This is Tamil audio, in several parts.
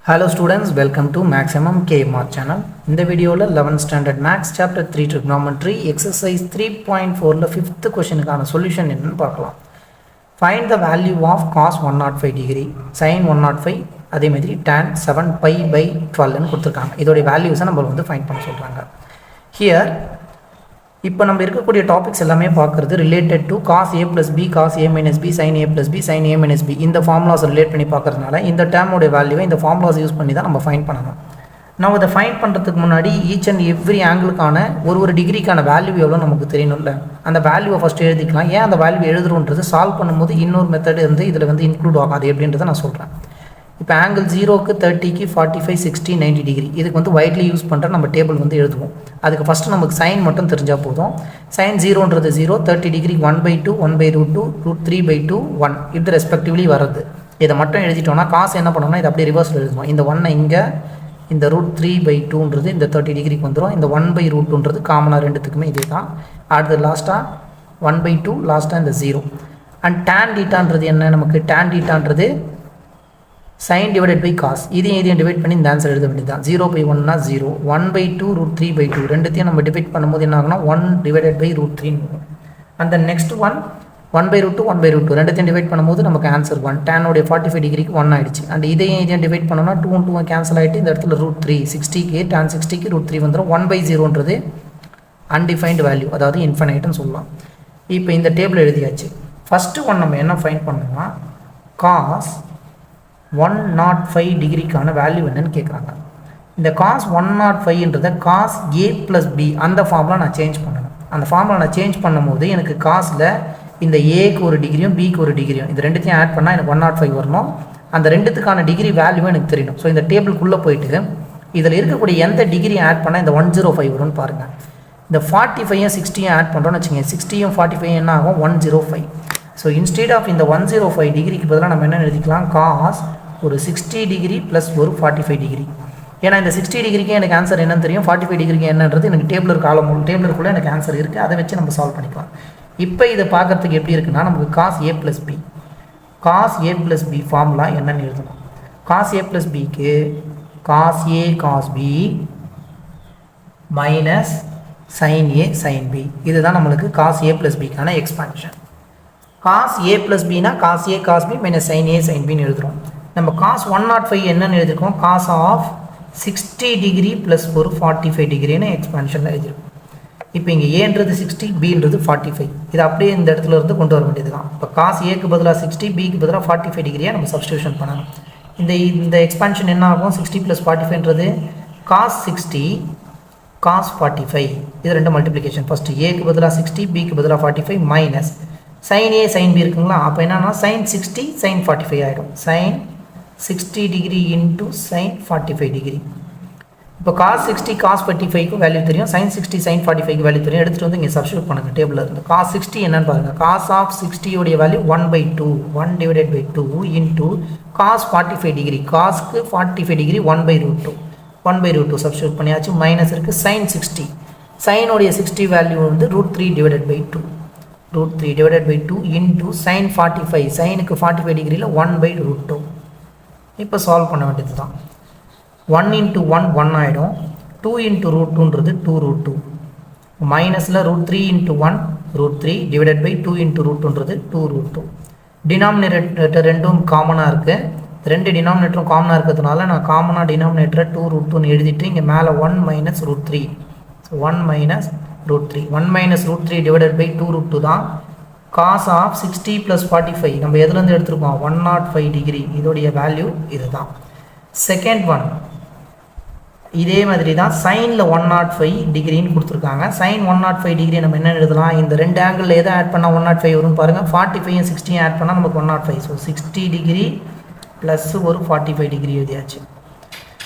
Hello students, welcome to mathsmmkmr channel. In the video 11th standard maths chapter 3 trigonometry exercise 3.4 la 5th question கான solution என்னன்னு பார்க்கலாம். Find the value of cos 105 degree, sin 105, அதே மாதிரி tan 7 pi by 12 ன்னு கொடுத்திருக்காங்க. இதோட values நம்ம வந்து find பண்ண சொல்றாங்க. Here இப்போ நம்ம இருக்கக்கூடிய டாபிக்ஸ் எல்லாமே பார்க்குறது related to cos A plus B cos A minus B sine A plus B sine A minus B இந்த ஃபார்முலாஸ் ரிலேட் பண்ணி பார்க்கறதுனால இந்த டேர்மோடைய வேல்யூவை இந்த ஃபார்முலாஸ் யூஸ் பண்ணி தான் நம்ம ஃபைண்ட் பண்ணணும். நம்ம அதை ஃபைண்ட் பண்ணுறதுக்கு முன்னாடி ஈச் அண்ட் எவ்ரி ஆங்கிளுக்கான ஒரு டிகிரிக்கான வேல்யூ எவ்வளோ நமக்கு தெரியணும்ல. அந்த வேல்யூவை ஃபஸ்ட்டு எழுதிக்கலாம். ஏன் அந்த வேல்யூ எழுதுறோன்றது சால்வ் பண்ணும்போது இன்னொரு மெத்தட் வந்து இதில் வந்து இன்க்ளூட் ஆகாது எப்படின்றத நான் சொல்கிறேன். இப்போ ஆங்கிள் 0க்கு 30க்கு 45 60 90 டிகிரி இதுக்கு வந்து வைட்லி யூஸ் பண்ணுற நம்ம டேபிள் வந்து எழுதுவோம். அதுக்கு ஃபஸ்ட்டு நமக்கு சைன் மட்டும் தெரிஞ்சால் போதும். சைன் 0ன்றது 0, 30 டிகிரி 1/2 1/√2 √3/2 1 இது ரெஸ்பெக்டிவ்லி வர்றது. இதை மட்டும் எழுதிட்டோம்னா காசு என்ன பண்ணோம்னா இதை அப்படியே ரிவர்ஸில் எழுதுவோம். இந்த 1 இங்கே இந்த √3/2ன்றது இந்த 30 டிகிரிக்கு வந்துடும். இந்த 1/√2ன்றது காமனாக ரெண்டுத்துக்குமே இதே தான். அடுத்து லாஸ்ட்டாக 1/2 லாஸ்ட்டாக இந்த 0 அண்ட் டேன் டீட்டான்றது என்ன நமக்கு டேன் டீட்டான்றது sin divided by cos இதையும் டிவைட் பண்ணி இந்த ஆன்சர் எழுத வேண்டியது தான். 0/1னா 0, 1/2 √3/2 ரெண்டுத்தையும் நம்ம டிவைட் பண்ணும்போது என்ன ஆகுனா 1 divided by √3 and then next one 1/√2 1/√2 ரெண்டுத்தையும் டிவைட் பண்ணும்போது நமக்கு ஆன்சர் 1. tan உடைய 45 டிகிரிக்கு 1 ஆயிடுச்சு. அண்ட் இதையும் டிவைட் பண்ணோம்னா 2 2 கேன்சல் ஆகிட்டு இந்த இடத்துல √3 60க்கு tan 60க்கு √3 வந்துடும். 1/0ன்றது அன்டிஃபைன்டு வேல்யூ அதாவது இன்ஃபைனைட்னு சொல்லலாம். இப்போ இந்த டேபிள் எழுதியாச்சு. ஃபஸ்ட்டு ஒன் நம்ம என்ன ஃபைண்ட் பண்ணோம்னா காஸ் 105 டிகிரிக்கான வேல்யூ என்னன்னு கேட்குறாங்க. இந்த காஸ் 105ன்றதை காஸ் ஏ ப்ளஸ் பி அந்த ஃபார்முலா நான் சேஞ்ச் பண்ணணும். அந்த ஃபார்முலா நான் சேஞ்ச் பண்ணும்போது எனக்கு காசில் இந்த ஏக்கு ஒரு டிகிரியும் பிக்கு ஒரு டிகிரியும் இது ரெண்டுத்தையும் ஆட் பண்ணால் எனக்கு 105 வரணும். அந்த ரெண்டுத்துக்கான டிகிரி வேல்யூவும் எனக்கு தெரியணும். ஸோ இந்த டேபிளுக்குள்ளே போயிட்டு இதில் இருக்கக்கூடிய எந்த டிகிரி ஆட் பண்ணால் இந்த 105 வரும்னு பாருங்கள். இந்த 45யும் 60யும் ஆட் பண்ணுறோன்னு வச்சுக்கோங்க. 60யும் 45 என்ன ஆகும் 105. ஸோ இன்ஸ்டீட் ஆஃப் இந்த 105 டிகிரிக்கு பதிலாக நம்ம என்ன எழுதிக்கலாம் காஸ் ஒரு 60 டிகிரி ப்ளஸ் ஒரு 45 டிகிரி. ஏன்னா இந்த 60 டிகிரிக்கு எனக்கு ஆன்சர் என்னன்னு தெரியும், 45 டிகிரிக்கு என்னன்றது எனக்கு டேபிளுக்குள்ளே எனக்கு ஆன்சர் இருக்குது. அதை வச்சு நம்ம சால்வ் பண்ணிக்கலாம். இப்போ இதை பார்க்குறதுக்கு எப்படி இருக்குன்னா நமக்கு cos A plus B cos A plus B formula என்னென்னு எழுதணும். காஸ் ஏ ப்ளஸ் பிக்கு cos A cos B minus sine A sine B இதுதான் நம்மளுக்கு காஸ் ஏ ப்ளஸ் பிக்கான எக்ஸ்பான்ஷன். காஸ் ஏ ப்ளஸ் பினா cos A cos B minus sine A sine பின்னு எழுதுகிறோம். நம்ம காஸ் 105 என்னன்னு எழுதிருக்கோம் காஸ் ஆஃப் 60 டிகிரி ப்ளஸ் ஒரு 45 டிகிரின்னு எக்ஸ்பான்ஷனில் எழுதிருக்கோம். இப்போ இங்கே ஏன்றது 60 பின்றது 45 இது அப்படியே இந்த இடத்துல இருந்து கொண்டு வர வேண்டியது தான். இப்போ காஸ் ஏக்கு பதிலாக 60 பிக்கு பதிலாக 45 டிகிரியாக நம்ம சப்ஸ்டியூஷன் பண்ணணும். இந்த எக்ஸ்பான்ஷன் என்ன ஆகும் 60 + 45ன்றது காஸ் 60 காஸ் 45 இது ரெண்டு மல்டிப்ளிகேஷன். ஃபஸ்ட்டு ஏக்கு பதிலாக 60 பிக்கு பதிலாக 45 minus sine A sine B இருக்குங்களா. அப்போ என்னன்னா சைன் 60 சைன் 45 ஆகிடும். Sine 60 degree into sine 45 degree. இப்போ காஸ் 60 காஸ் 45க்கு வேல்யூ தெரியும், சைன் 60 சைன் 45க்கு வேல்யூ தெரியும். எடுத்துகிட்டு வந்து இங்கே சப்ஸ்டியூட் பண்ணுங்கள் டேபிளில் இருந்து. காஸ் 60 என்னன்னு பாருங்கள். காஸ் ஆஃப் 60 உடைய value 1/2 1 divided by 2 into cos 45 degree காஸ்க்கு 45 டிகிரி 1/√2 சப்ஸ்டியூட் பண்ணியாச்சு. மைனஸ் இருக்குது சைன் 60 சைனுடைய 60 வேல்யூ வந்து √3 டிவைடட் பை 2 இன்ட்டு சைன் 45 சைனுக்கு 45 டிகிரியில் 1/√2. இப்போ சால்வ் பண்ண வேண்டியது தான். 1 × 1 1 ஆகிடும். 2 × √2ன்றது 2√2 மைனஸில் √3 × 1 √3 டிவைடட் பை 2 × √2ன்றது 2√2. டினாமினேட்டர் ரெண்டும் காமனாக இருக்குது. ரெண்டு டினாமினேட்டரும் காமனாக இருக்கிறதுனால நான் காமனாக டினாமினேட்டரை 2√2ன்னு எழுதிட்டு இங்கே மேலே 1 minus √3 so 1 minus √3 1 minus √3 divided by 2√2 தான் காஸ் ஆஃப் 60 + 45 நம்ம எதுலேருந்து எடுத்துருக்கோம் 105 டிகிரி இதோடைய வேல்யூ இது தான். செகண்ட் ஒன் இதே மாதிரி தான் சைனில் 105 டிகிரின்னு கொடுத்துருக்காங்க. சைன் 105 டிகிரி நம்ம என்ன எழுதலாம் இந்த ரெண்டு ஆங்கிளில் எதை ஆட் பண்ணால் 105 வரும்னு பாருங்கள். 45யும் 60யும் ஆட் பண்ணால் நமக்கு 105. ஸோ 60 டிகிரி ப்ளஸ் ஒரு 45 டிகிரி எழுதியாச்சு.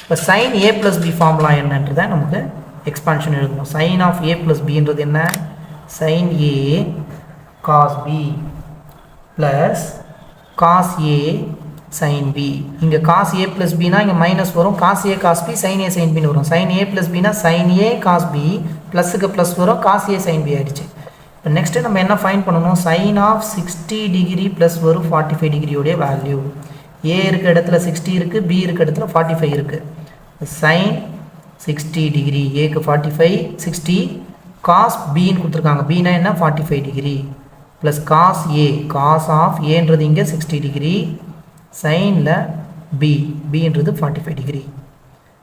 இப்போ sine A plus B formula என்னன்றதை நமக்கு எக்ஸ்பான்ஷன் எழுதணும். சைன் ஆஃப் ஏ ப்ளஸ் பின்றது என்ன sine A cos B plus cos A sine B. இங்கே காஸ் ஏ ப்ளஸ் பினா இங்கே மைனஸ் வரும். Cos A cos B sine A sine பின்னு வரும். சைன் ஏ ப்ளஸ் பினா சைன் ஏ காஸ் பி ப்ளஸுக்கு ப்ளஸ் வரும். காஸ் ஏ சைன் பி ஆகிடுச்சு. இப்போ நெக்ஸ்ட்டு நம்ம என்ன ஃபைண்ட் பண்ணணும் சைன் ஆஃப் 60 டிகிரி ப்ளஸ் ஒரு 45 டிகிரியோடைய வேல்யூ. A இருக்க இடத்துல 60 இருக்குது, B இருக்க இடத்துல 45 இருக்குது. sin 60 டிகிரி, ஏக்கு 45 60 cos Bன்னு கொடுத்துருக்காங்க. Bனா என்ன 45 degree plus cos A, cos of ஏன்றது இங்கே 60 டிகிரி சைனில் Bன்றது 45 டிகிரி.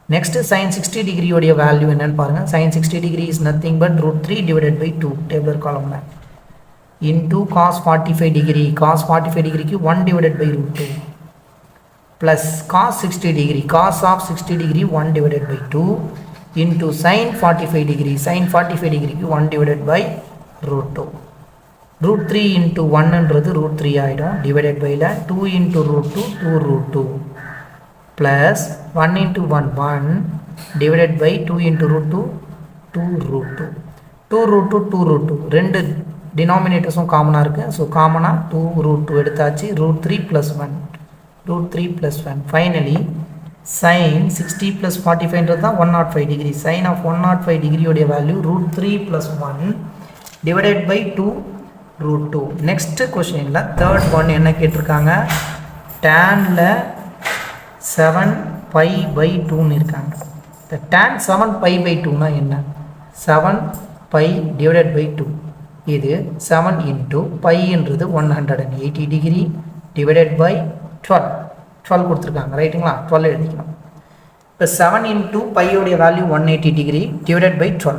நெக்ஸ்ட் sin 60 டிகிரியோடைய வேல்யூ என்னன்னு பாருங்கள். sin 60 degree is nothing but √3 divided by 2 tabular காலம்ல இன்டூ cos 45 டிகிரி, cos 45 டிகிரிக்கு 1 divided by √2 plus cos 60 degree, cos of 60 degree 1 divided by 2 into sin 45 degree, sin 45 degree 1 divided by √2. √3 into 1 என்றது √3 ஆயிடும், divided by 2 into √2 2 √2 plus 1 into 1 1 divided by 2 into √2 2 √2 2 √2 ரெண்டு டினாமினேட்டர்ஸும் காமனாக இருக்குது. ஸோ காமனாக 2 √2 எடுத்தாச்சு. √3 plus 1 √3 plus 1. Finally, sin 60 plus 45 என்றது தான் 105 degree. Sin of 105 degree உடைய value √3 plus 1 divided by 2 √2. Next கொஸ்டினில் தேர்ட் ஒன் என்ன கேட்டிருக்காங்க, டேனில் 7π/2ன்னு இருக்காங்க. இந்த tan 7π/2னா என்ன, 7π divided by 2. இது 7 into πன்றது 180 degree divided by 12 கொடுத்துருக்காங்க ரைட்டுங்களா. 12 எழுதிக்கலாம். இப்போ 7 into பையோடைய வேல்யூ 180 டிகிரி டிவைடட் பை 12.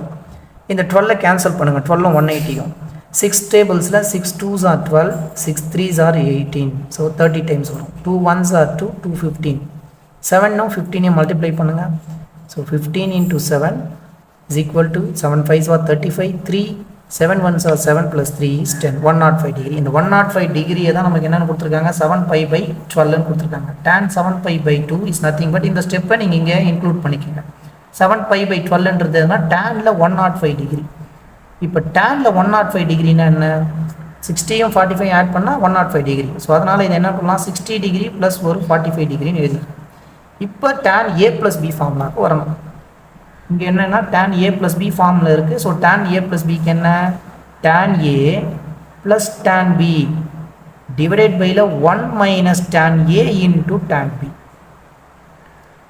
இந்த 12 கேன்சல் பண்ணுங்கள், 12 180யும் 6 டேபிள்ஸில் 6 2s are 12, 6 3s are 18, so 30 times வரும். 2 1s are 2, 2 15, 7 15 மல்டிப்ளை பண்ணுங்கள். So 15 into 7 is equal to 7 5s are 35, 3 7 1s are 7 plus 3 is 10, 105 degree. இந்த 105 டிகிரியை தான் நமக்கு என்னென்னு கொடுத்துருக்காங்க, 7π/12ன்னு கொடுத்துருக்காங்க. tan 7π/2 is nothing but இந்த ஸ்டெப்பை நீங்கள் இங்கே இன்க்ளூட் பண்ணிக்கோங்க. 7π/12ன்றதுனா டேனில் 105 டிகிரி. இப்போ டேனில் 105 டிகிரினா என்ன, 60யும் 45 ஆட் பண்ணால் 105 டிகிரி. ஸோ அதனால் இது என்ன பண்ணலாம், 60 டிகிரி ப்ளஸ் ஒரு 45 டிகிரின்னு எழுதிக்கலாம். இப்போ tan A + B ஃபார்முலாவுக்கு வரணும். இங்கே என்னென்னா tan A + B ஃபார்மில் இருக்குது. ஸோ tan A + Bக்கு என்ன, tan A + tan B divided பையில் 1 - tan A into tan B.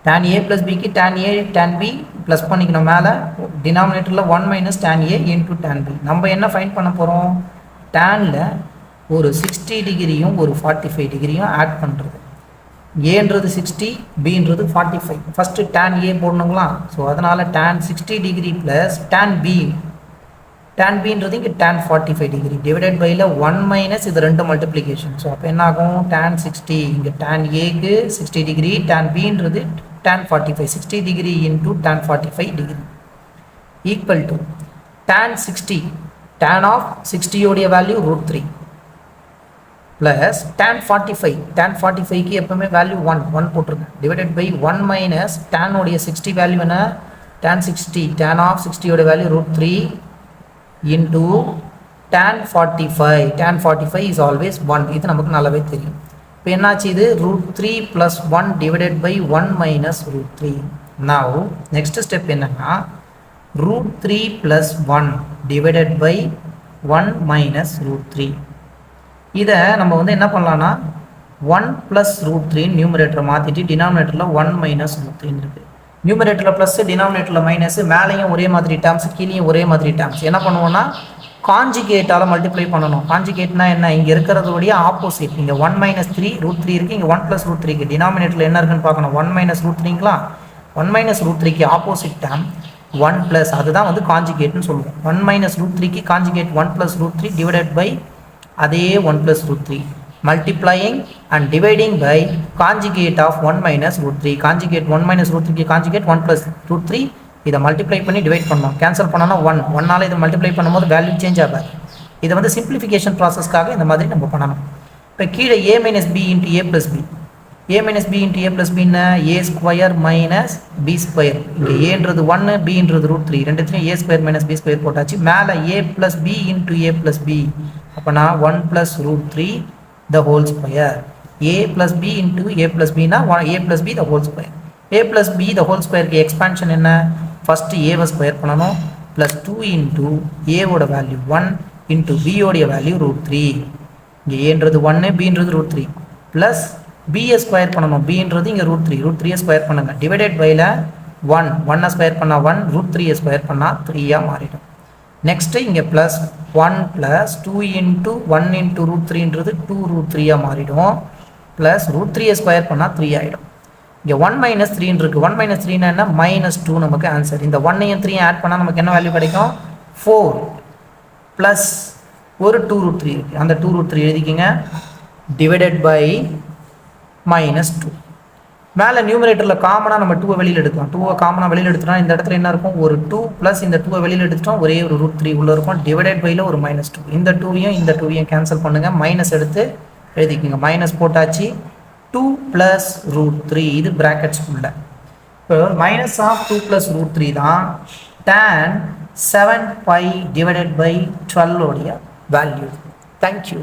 tan A + Bக்கு tan A tan B plus பண்ணிக்கணும், மேலே டினாமினேட்டரில் 1 - tan A into tan B. நம்ம என்ன ஃபைண்ட் பண்ண போகிறோம், டேனில் ஒரு 60 டிகிரியும் ஒரு 45 டிகிரியும் ஆட் பண்ணுறது. ஏன்றது 60, பின்றது 45. First tan A போடணுங்களா. ஸோ அதனால் tan 60 degree plus tan B, tan Bன்றது இங்கே tan 45 டிகிரி டிவைடட் பையில் 1 - இது ரெண்டு மல்டிப்ளிகேஷன். ஸோ அப்போ என்ன ஆகும், tan 60 இங்கே tan Aக்கு 60 டிகிரி, tan Bன்றது tan 45, 60 degree into tan 45 degree equal to tan 60, tan of 60யோடைய வேல்யூ √3 ப்ளஸ் tan 45, tan 45க்கு எப்பவுமே வேல்யூ 1 போட்டிருக்கேன் டிவைடட் பை 1 - tan உடைய 60 வேல்யூ என்ன, tan 60, tan ஆஃப் 60யோட value √3 into tan 45, tan 45 is always 1. இது நமக்கு நல்லாவே தெரியும். இப்போ என்னாச்சு, இது √3 + 1 divided by 1 - √3. Now next step என்னன்னா, √3 + 1 டிவைடட் பை 1 - √3. இதை நம்ம வந்து என்ன பண்ணலான்னா 1 + √3 நியூமரேட்டரை மாற்றிட்டு டினாமினேட்டரில் 1 - √3 இருக்குது. நியூமரேட்டரில் ப்ளஸ் டினாமினேட்டரில் மைனஸ், மேலேயும் ஒரே மாதிரி டேர்ம்ஸ் கீழேயும் ஒரே மாதிரி டேர்ம்ஸ். என்ன பண்ணுவோன்னா காஞ்சிகேட்டால் மல்டிப்ளை பண்ணணும். காஞ்சிகேட்னா என்ன, இங்கே இருக்கிறதோடைய ஆப்போசிட். இங்கே 1 - 3 √3 இருக்குது, இங்கே 1 + √3 இருக்குது. டினாமினேட்டரில் என்ன இருக்குன்னு பார்க்கணும், 1 - √3ங்களா. 1 - √3க்கு ஆப்போசிட் டேர்ம் 1 +, அதுதான் வந்து காஞ்சிகேட்னு சொல்லுவோம். 1 - √3க்கு காஞ்சிகேட் 1 + √3 டிவைடட் பை அதே 1 + √3 multiplying and dividing by conjugate of 1 - √3. Conjugate 1 - √3க்கு காஞ்சிகேட் 1 + √3. இதை மல்டிப்ளை பண்ணி டிவைட் பண்ணோம், கேன்சல் பண்ணோன்னா 1 இதை மல்டிப்ளை பண்ணும்போது வேல்யூ சேஞ்ச் ஆகாது. இதை வந்து சிம்பிளிஃபிகேஷன் ப்ராசஸ்க்காக இந்த மாதிரி நம்ம பண்ணணும். இப்போ கீழே A - B × A + B, A - B × A + B என்ன, A² - B². இங்கே ஏன்றது 1, Bன்றது √3, ரெண்டுத்துலையும் A² - B² போட்டாச்சு. மேலே A + B × A + B, அப்போனா 1 + √3 the whole square. A + B × A + B னா A + B the whole square. A + B the whole squareக்கு expansion என்ன, ஃபஸ்ட்டு ஏவை ஸ்கொயர் பண்ணணும் ப்ளஸ் 2 இன்ட்டு ஏவோட வேல்யூ 1 இன்ட்டு பியோடைய வேல்யூ √3. இங்கே ஏன்றது 1, பின்றது √3 ப்ளஸ் பியை ஸ்கொயர் பண்ணணும். பின்றது இங்கே √3 ஸ்கொயர் பண்ணுங்கள். டிவைடட் பையில் 1 ஸ்கொயர் பண்ணால் 1, √3 ஸ்கொயர் பண்ணால் 3 மாறிடும். நெக்ஸ்ட்டு இங்கே ப்ளஸ் 1 ப்ளஸ் 2 இன்ட்டு 1 இன்ட்டு √3ன்றது 2√3 மாறிடும். ப்ளஸ் √3 ஸ்கொயர் பண்ணால் 3 ஆகிடும். இங்கே 1 மைனஸ் 3 இருக்குது. 1 மைனஸ் 3னா என்ன? -2 நமக்கு ஆன்சர். இந்த 1ஐயும் 3ஐயும் ஆட் பண்ணால் நமக்கு என்ன வேல்யூ கிடைக்கும்? 4 ப்ளஸ் ஒரு 2√3 இருக்குது. அந்த 2√3 எழுதிக்கிங்க. Divided by -2. மேலே நியூமரேட்டரில் காமனாக நம்ம 2 வெளியில் எடுக்கலாம். 2 காமனாக வெளியில் எடுத்துட்டோம். இந்த இடத்துல என்ன இருக்கும்? ஒரு 2 ப்ளஸ் இந்த 2 வெளியில் எடுத்துட்டோம். ஒரே ஒரு √3 உள்ளே இருக்கும். டிவைடட் பையில் ஒரு -2. இந்த 2ஐயும் இந்த 2ஐயும் கேன்சல் பண்ணுங்கள். மைனஸ் எடுத்து எழுதிக்கிங்க. மைனஸ் போட்டாச்சு. 2 ப்ளஸ் √3 இது ப்ராக்கெட்ஸ் உள்ள. இப்போ மைனஸ் ஆஃப் 2 ப்ளஸ் √3 தான் tan 7π டிவைடட் பை 12 உடைய வேல்யூ. தேங்க்யூ.